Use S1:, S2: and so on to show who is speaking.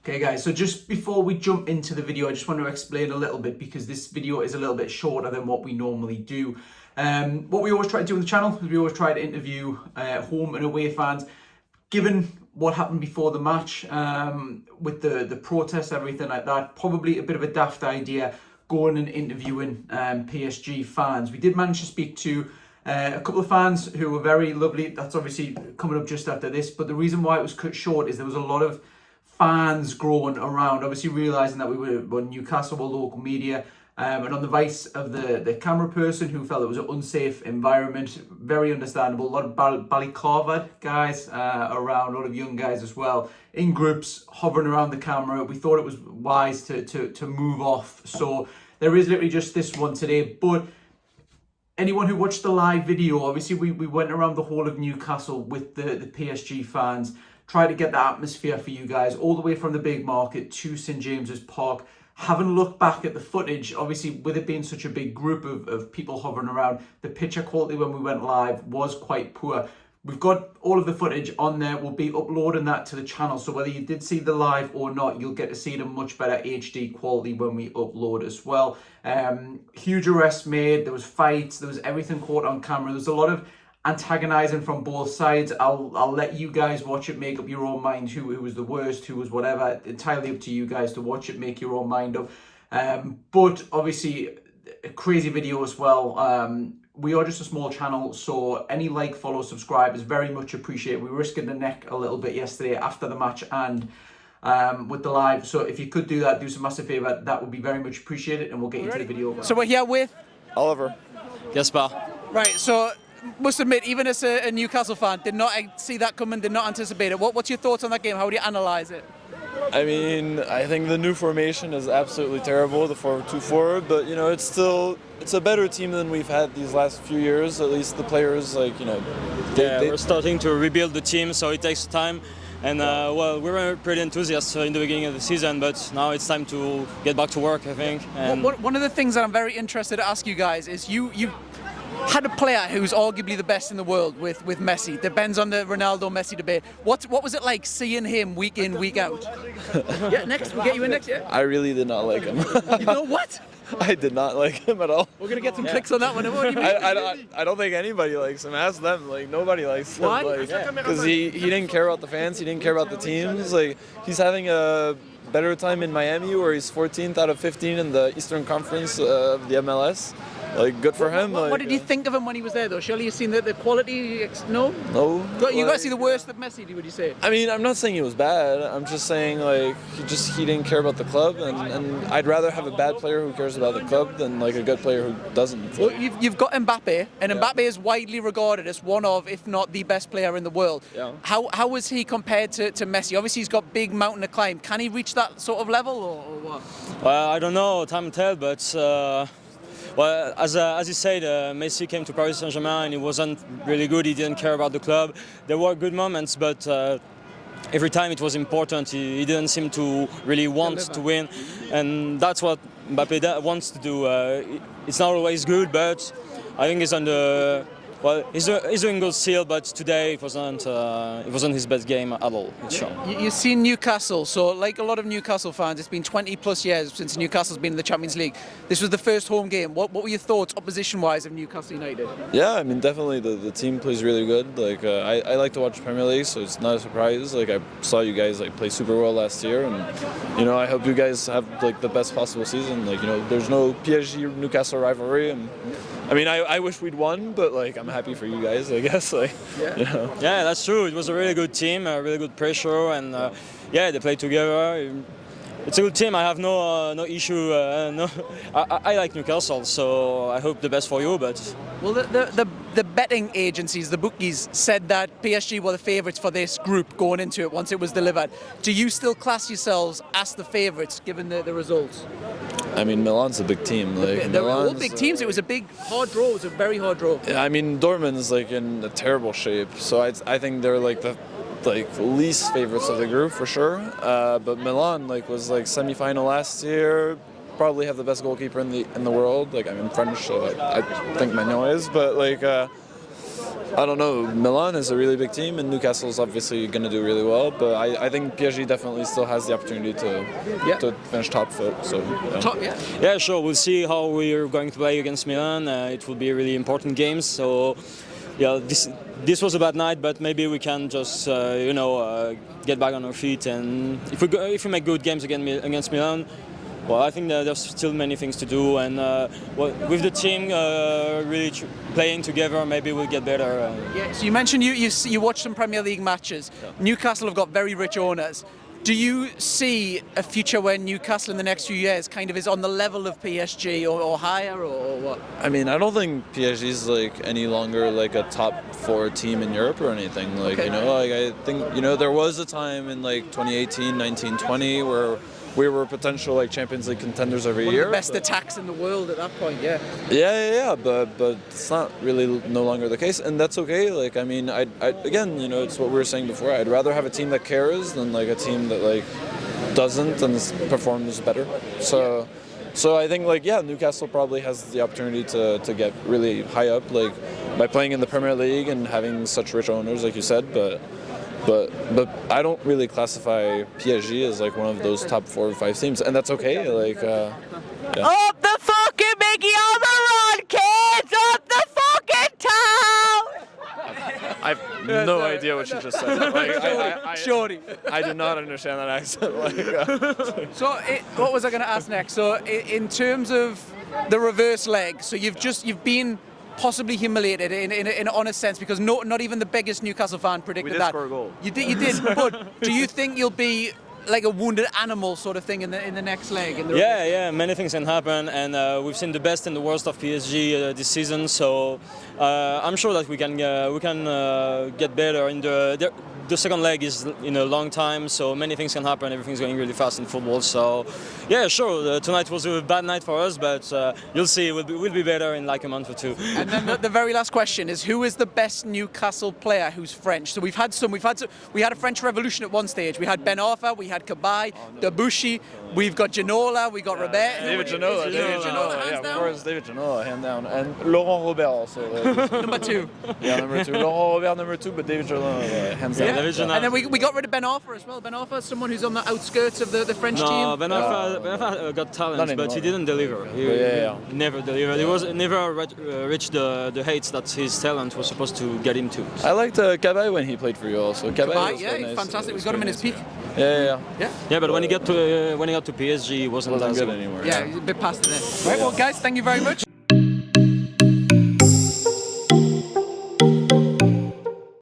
S1: Okay guys, so just before we jump into the video, I just want to explain a little bit because this video is a little bit shorter than what we normally do. What we always try to do on the channel is we always try to interview home and away fans. Given what happened before the match, with the protests, everything like that, probably a bit of a daft idea going and interviewing PSG fans. We did manage to speak to a couple of fans who were very lovely. That's obviously coming up just after this, but the reason why it was cut short is there was a lot of fans growing around, obviously realising that we were Newcastle, were local media, and on the advice of the camera person who felt it was an unsafe environment. Very understandable. A lot of ballyclava guys around, a lot of young guys as well, in groups, hovering around the camera. We thought it was wise to move off. So there is literally just this one today, but anyone who watched the live video, obviously we went around the whole of Newcastle with the PSG fans, try to get the atmosphere for you guys, all the way from the big market to St James's Park. Having looked back at the footage, obviously with it being such a big group of people hovering around, the picture quality when we went live was quite poor. We've got all of the footage on there. We'll be uploading that to the channel, so whether you did see the live or not, you'll get to see it in much better HD quality when we upload as well. Huge arrests made, there was fights, there was everything caught on camera. There's a lot of antagonizing from both sides. I'll let you guys watch it, make up your own mind who was the worst, who was whatever. Entirely up to you guys to watch it, make your own mind up. But obviously a crazy video as well. We are just a small channel, so any like, follow, subscribe is very much appreciated. We were risking the neck a little bit yesterday after the match and with the live, so if you could do that, do us a massive favor, that would be very much appreciated, and we'll get into the video.
S2: So we're here with
S3: Oliver.
S4: Gaspar.
S2: right, so must admit, even as a Newcastle fan, did not see that coming, did not anticipate it. What's your thoughts on that game? How would you analyse it?
S3: I mean, I think the new formation is absolutely terrible, the 4-2-4, but you know, it's a better team than we've had these last few years. At least the players, like, you know,
S4: we're starting to rebuild the team, so it takes time. And well, we were pretty enthusiastic in the beginning of the season, but now it's time to get back to work, I think. And
S2: One of the things that I'm very interested to ask you guys is you had a player who's arguably the best in the world with Messi. Depends on the Ronaldo-Messi debate. What was it like seeing him week in, week out? Yeah, next. We'll get you in next year.
S3: I really did not like him.
S2: You know what?
S3: I did not like him at all.
S2: We're going to get some clicks on that one. What do you mean?
S3: I don't think anybody likes him. Ask them. Like, nobody likes him.
S2: What?
S3: Because he didn't care about the fans. He didn't care about the teams. Like, he's having a better time in Miami, where he's 14th out of 15 in the Eastern Conference of the MLS. Like, good for him.
S2: What did you think of him when he was there, though? Surely you've seen the quality. No.
S3: No.
S2: You got to see the worst of Messi. Would you say?
S3: I mean, I'm not saying he was bad. I'm just saying, like, he didn't care about the club, and I'd rather have a bad player who cares about the club than like a good player who doesn't.
S2: Well, you've got Mbappe, and Mbappe is widely regarded as one of, if not the best player in the world.
S3: Yeah.
S2: How was he compared to Messi? Obviously, he's got big mountain to climb. Can he reach that sort of level, or what?
S4: well, I don't know, time will tell, but well, as you said, Messi came to Paris Saint-Germain and he wasn't really good. He didn't care about the club. There were good moments, but every time it was important, he didn't seem to really want to win, and that's what Mbappe wants to do. It's not always good, but I think he's on the. Well, he's doing good still, but today it wasn't his best game at all. It's sure.
S2: You've seen Newcastle, so like a lot of Newcastle fans, it's been 20 plus years since Newcastle's been in the Champions League. This was the first home game. What were your thoughts, opposition-wise, of Newcastle United?
S3: Yeah, I mean, definitely the team plays really good. Like, I like to watch Premier League, so it's not a surprise. Like, I saw you guys like play super well last year, and you know, I hope you guys have like the best possible season. Like, you know, there's no PSG Newcastle rivalry, and I mean, I wish we'd won, but like, I'm happy for you guys, I guess. Like,
S2: yeah.
S3: You know.
S4: Yeah, that's true. It was a really good team, a really good pressure, and yeah, they played together. It's a good team. I have no issue. I like Newcastle, so I hope the best for you. But
S2: well, the betting agencies, the bookies, said that PSG were the favourites for this group going into it once it was delivered. Do you still class yourselves as the favourites given the results?
S3: I mean, Milan's a big team. Like,
S2: they were all big teams. It was a big, hard draw. It was a very hard draw.
S3: Yeah, I mean, Dortmund's like in a terrible shape, so I think they're like the least favorites of the group for sure. But Milan was semi-final last year. Probably have the best goalkeeper in the world. Like, I'm French, so I think Magnon is. But I don't know. Milan is a really big team, and Newcastle is obviously going to do really well. But I think PSG definitely still has the opportunity to finish top foot. So
S4: Yeah, sure. We'll see how we're going to play against Milan. It will be a really important game. So, yeah, this was a bad night, but maybe we can just get back on our feet. And if we make good games against Milan, well, I think that there's still many things to do. And with the team really playing together, maybe we'll get better.
S2: Yeah. So you mentioned you watched some Premier League matches.
S3: Yeah.
S2: Newcastle have got very rich owners. Do you see a future where Newcastle in the next few years kind of is on the level of PSG or higher, or what?
S3: I mean, I don't think PSG is like any longer like a top 4 team in Europe or anything. Like I think there was a time in like 2018, 19, 20 where we were potential like Champions League contenders every year.
S2: One of the best attacks in the world at that point, yeah.
S3: Yeah, but it's not really no longer the case, and that's okay. Like, I mean, I again, it's what we were saying before. I'd rather have a team that cares than like a team that like doesn't and performs better. So I think Newcastle probably has the opportunity to get really high up, like by playing in the Premier League and having such rich owners, like you said, but I don't really classify PSG as like one of those top 4 or 5 teams, and that's okay. Like,
S5: Up the fucking Mickey on the run, kids! Up the fucking town!
S3: I have no idea what you just said. Like,
S2: Shorty.
S3: I did not understand that accent.
S2: So what was I going to ask next? So in terms of the reverse leg, so you've been possibly humiliated in an honest sense, because not even the biggest Newcastle fan predicted that.
S3: We did score a goal.
S2: You did. But do you think you'll be like a wounded animal sort of thing in the next leg?
S4: Yeah, many things can happen, and we've seen the best and the worst of PSG this season. So I'm sure that we can get better. In the second leg is in a long time, so many things can happen. Everything's going really fast in football. So yeah, sure. Tonight was a bad night for us, but you'll see, we'll be better in like a month or two.
S2: And then the very last question is, who is the best Newcastle player who's French? So we had a French Revolution at one stage. We had Ben Arfa, we had Cabaye, Debuchy, we've got Ginola, we got Robert.
S3: David Ginola,
S2: hands down.
S3: of course, David Ginola, hand down, and Laurent Robert also.
S2: Number 2.
S3: Yeah, number 2. Laurent Robert number 2, but David Ginola hands down.
S2: Yeah. And then we got rid of Ben Arfa as well. Ben Arfa, someone who's on the outskirts of the French team.
S4: No, Ben Arfa got talent, but he didn't deliver. He never delivered. He was never reached the heights that his talent was supposed to get him to.
S3: I liked Cabaye when he played for you also.
S2: Cabaye,
S3: was
S2: yeah,
S3: nice.
S2: fantastic. We've got him in his peak.
S3: Yeah.
S4: But when he got to PSG, he wasn't
S3: Wasn't
S4: as
S3: good anymore.
S2: Yeah, he's a bit past it there. Right, well, guys, thank you very much.